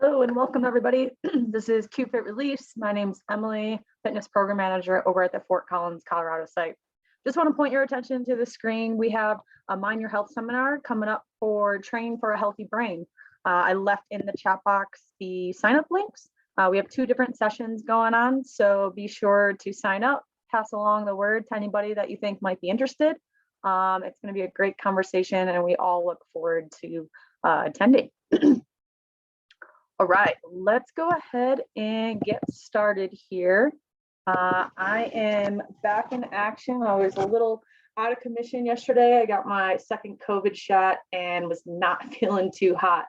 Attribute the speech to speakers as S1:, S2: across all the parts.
S1: Hello and welcome everybody. This is QFit Release. My name's Emily, fitness program manager over at the Fort Collins, Colorado site. Just want to point your attention to the screen. We have a Mind Your Health seminar coming up for Train for a Healthy Brain. I left in the chat box the sign up links. We have 2 different sessions going on, so be sure to sign up, pass along the word to anybody that you think might be interested. It's going to be a great conversation and we all look forward to attending. All right, let's go ahead and get started here. I am back in action. I was a little out of commission yesterday. I got my second COVID shot and was not feeling too hot.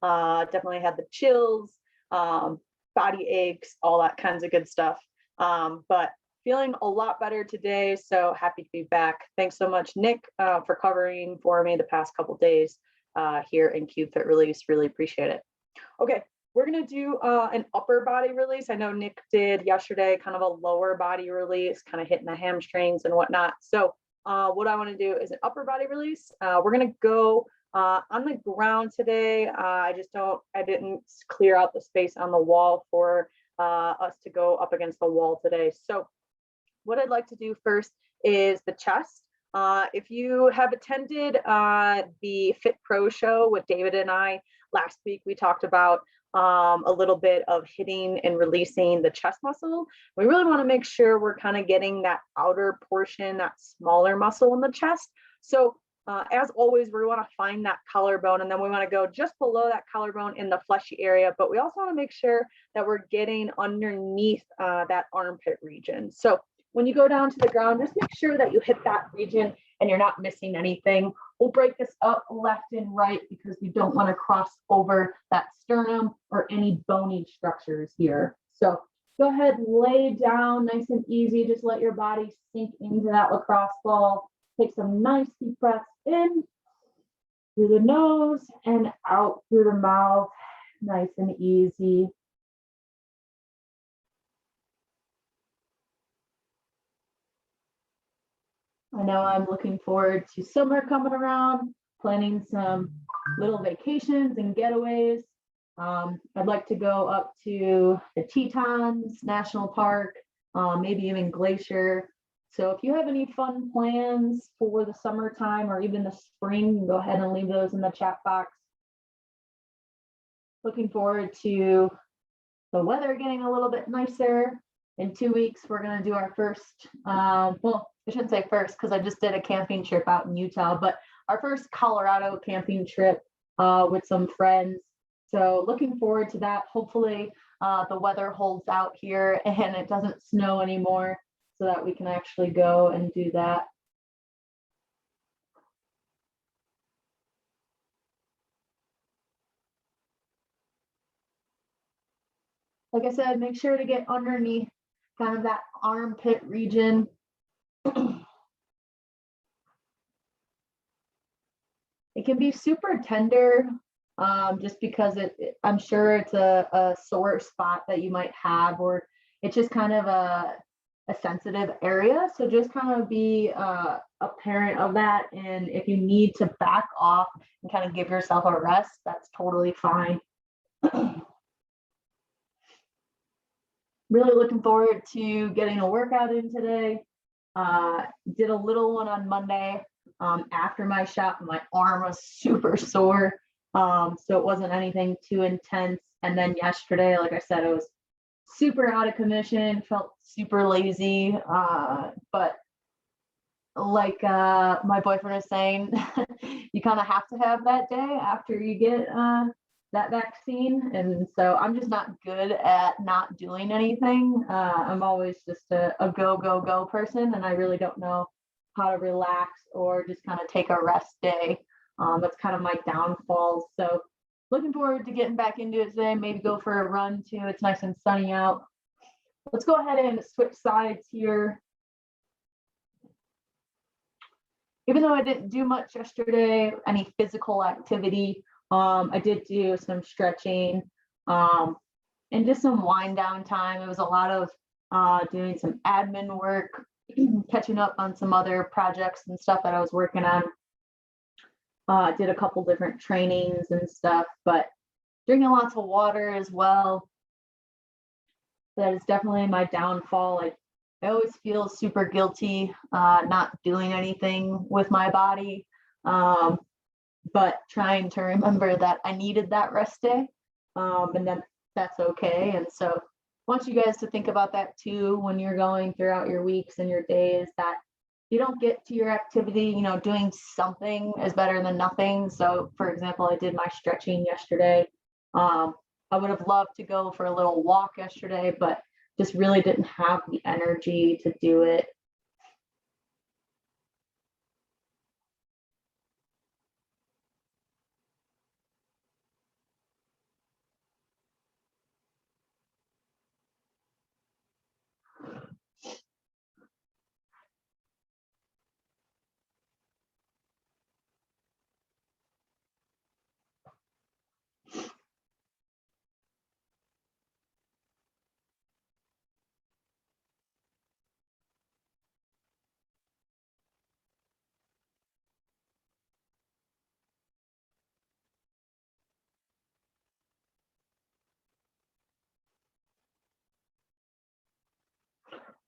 S1: Definitely had the chills, body aches, all that kinds of good stuff. But feeling a lot better today, so happy to be back. Thanks so much, Nick, for covering for me the past couple days here in QFit Release. Really appreciate it. Okay. We're going to do an upper body release. I know Nick did yesterday, kind of a lower body release, kind of hitting the hamstrings and whatnot. So what I want to do is an upper body release. We're going to go on the ground today. I didn't clear out the space on the wall for us to go up against the wall today. So what I'd like to do first is the chest. If you have attended the Fit Pro show with David and I last week, we talked about a little bit of hitting and releasing the chest muscle. We really want to make sure we're kind of getting that outer portion, that smaller muscle in the chest. So as always, we want to find that collarbone, and then we want to go just below that collarbone in the fleshy area, but we also want to make sure that we're getting underneath that armpit region. So when you go down to the ground, just make sure that you hit that region and you're not missing anything. We'll break this up left and right because we don't want to cross over that sternum or any bony structures here. So go ahead, lay down nice and easy. Just let your body sink into that lacrosse ball. Take some nice deep breaths in through the nose and out through the mouth. Nice and easy. I know I'm looking forward to summer coming around, planning some little vacations and getaways. I'd like to go up to the Tetons National Park, maybe even Glacier. So if you have any fun plans for the summertime or even the spring, go ahead and leave those in the chat box. Looking forward to the weather getting a little bit nicer. In 2 weeks, we're going to do our first, well, I shouldn't say first because I just did a camping trip out in Utah, but our first Colorado camping trip with some friends. So looking forward to that. Hopefully the weather holds out here and it doesn't snow anymore so that we can actually go and do that. Like I said, make sure to get underneath kind of that armpit region. It can be super tender just because I'm sure it's a sore spot that you might have, or it's just kind of a sensitive area. So just kind of be a parent of that. And if you need to back off and kind of give yourself a rest, that's totally fine. Really looking forward to getting a workout in today. Did a little one on Monday after my shot. My arm was super sore, so it wasn't anything too intense. And then yesterday, like I said, I was super out of commission, felt super lazy. But like my boyfriend was saying, you kind of have to have that day after you get that vaccine. And so I'm just not good at not doing anything. I'm always just a go person, and I really don't know how to relax or just kind of take a rest day. That's kind of my downfall. So looking forward to getting back into it today, maybe go for a run too. It's nice and sunny out. Let's go ahead and switch sides here. Even though I didn't do much yesterday, any physical activity, I did do some stretching and just some wind down time. It was a lot of doing some admin work, catching up on some other projects and stuff that I was working on. Did a couple different trainings and stuff, but Drinking lots of water as well. That is definitely my downfall. I always feel super guilty not doing anything with my body, but trying to remember that I needed that rest day, and that's okay. And so I want you guys to think about that too when you're going throughout your weeks and your days, that you don't get to your activity, doing something is better than nothing. So for example, I did my stretching yesterday. I would have loved to go for a little walk yesterday, but just really didn't have the energy to do it.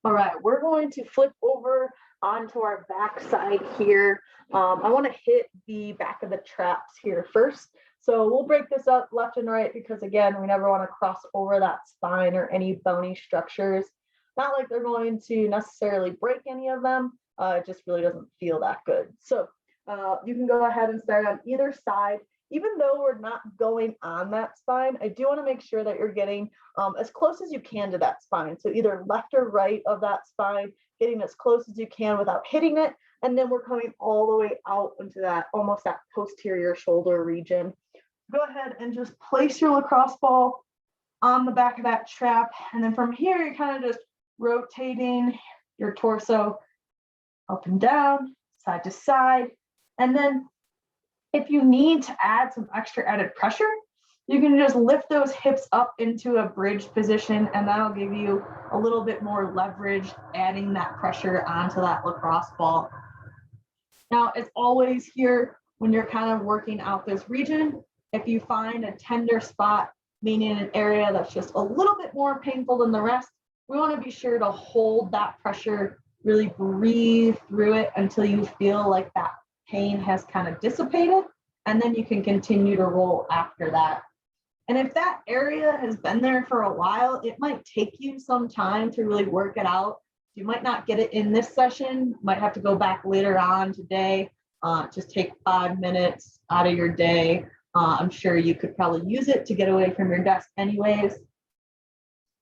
S1: All right, we're going to flip over onto our back side here. I want to hit the back of the traps here first. So we'll break this up left and right because again, we never want to cross over that spine or any bony structures. Not like they're going to necessarily break any of them. It just really doesn't feel that good. So you can go ahead and start on either side. Even though we're not going on that spine, I do want to make sure that you're getting as close as you can to that spine. So either left or right of that spine, getting as close as you can without hitting it. And then we're coming all the way out into that, almost that posterior shoulder region. Go ahead and just place your lacrosse ball on the back of that trap. And then from here, you're kind of just rotating your torso up and down, side to side. And then if you need to add some extra added pressure, you can just lift those hips up into a bridge position, and that'll give you a little bit more leverage, adding that pressure onto that lacrosse ball. Now, as always here, when you're kind of working out this region, if you find a tender spot, meaning an area that's just a little bit more painful than the rest, we want to be sure to hold that pressure, really breathe through it until you feel like that pain has kind of dissipated, and then you can continue to roll after that. And if that area has been there for a while, it might take you some time to really work it out. You might not get it in this session, might have to go back later on today. Just take 5 minutes out of your day. I'm sure you could probably use it to get away from your desk anyways,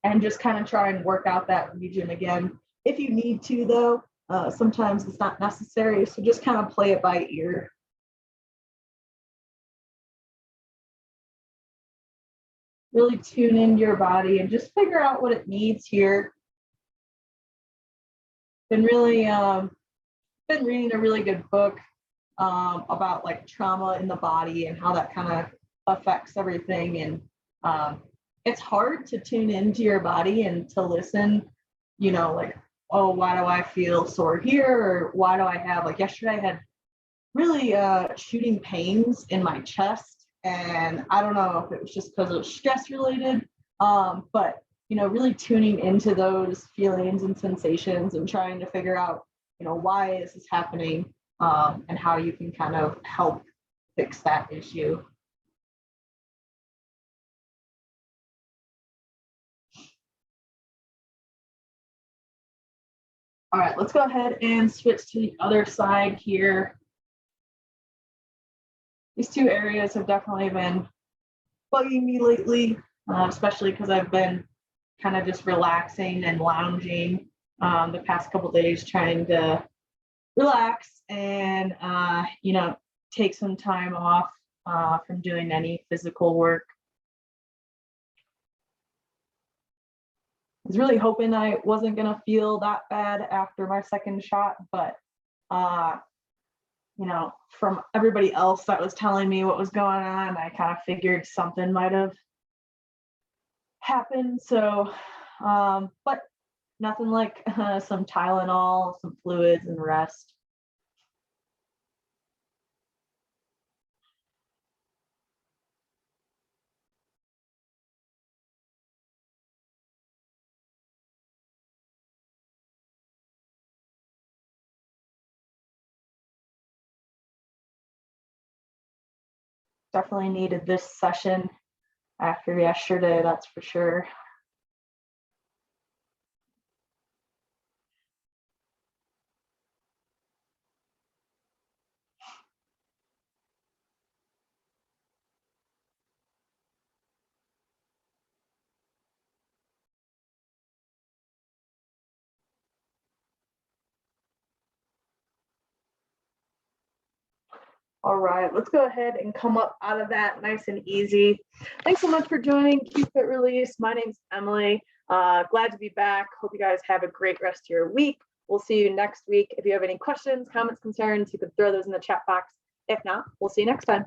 S1: and just kind of try and work out that region again. If you need to though, sometimes it's not necessary, so just kind of play it by ear. Really tune into your body and just figure out what it needs here. Been really been reading a really good book about like trauma in the body and how that kind of affects everything. And it's hard to tune into your body and to listen, like, oh, why do I feel sore here? Or why do I have, like yesterday I had really shooting pains in my chest. And I don't know if it was just because it was stress related, but really tuning into those feelings and sensations and trying to figure out, why is this happening, and how you can kind of help fix that issue. All right, let's go ahead and switch to the other side here. These two areas have definitely been bugging me lately, especially because I've been kind of just relaxing and lounging the past couple days, trying to relax and, take some time off from doing any physical work. I was really hoping I wasn't going to feel that bad after my second shot, but from everybody else that was telling me what was going on, I kind of figured something might have happened. So, but nothing like some Tylenol, some fluids, and rest. Definitely needed this session after yesterday, that's for sure. All right, let's go ahead and come up out of that nice and easy. Thanks so much for joining QFit Release. My name's Emily. Glad to be back. Hope you guys have a great rest of your week. We'll see you next week. If you have any questions, comments, concerns, you can throw those in the chat box. If not, we'll see you next time.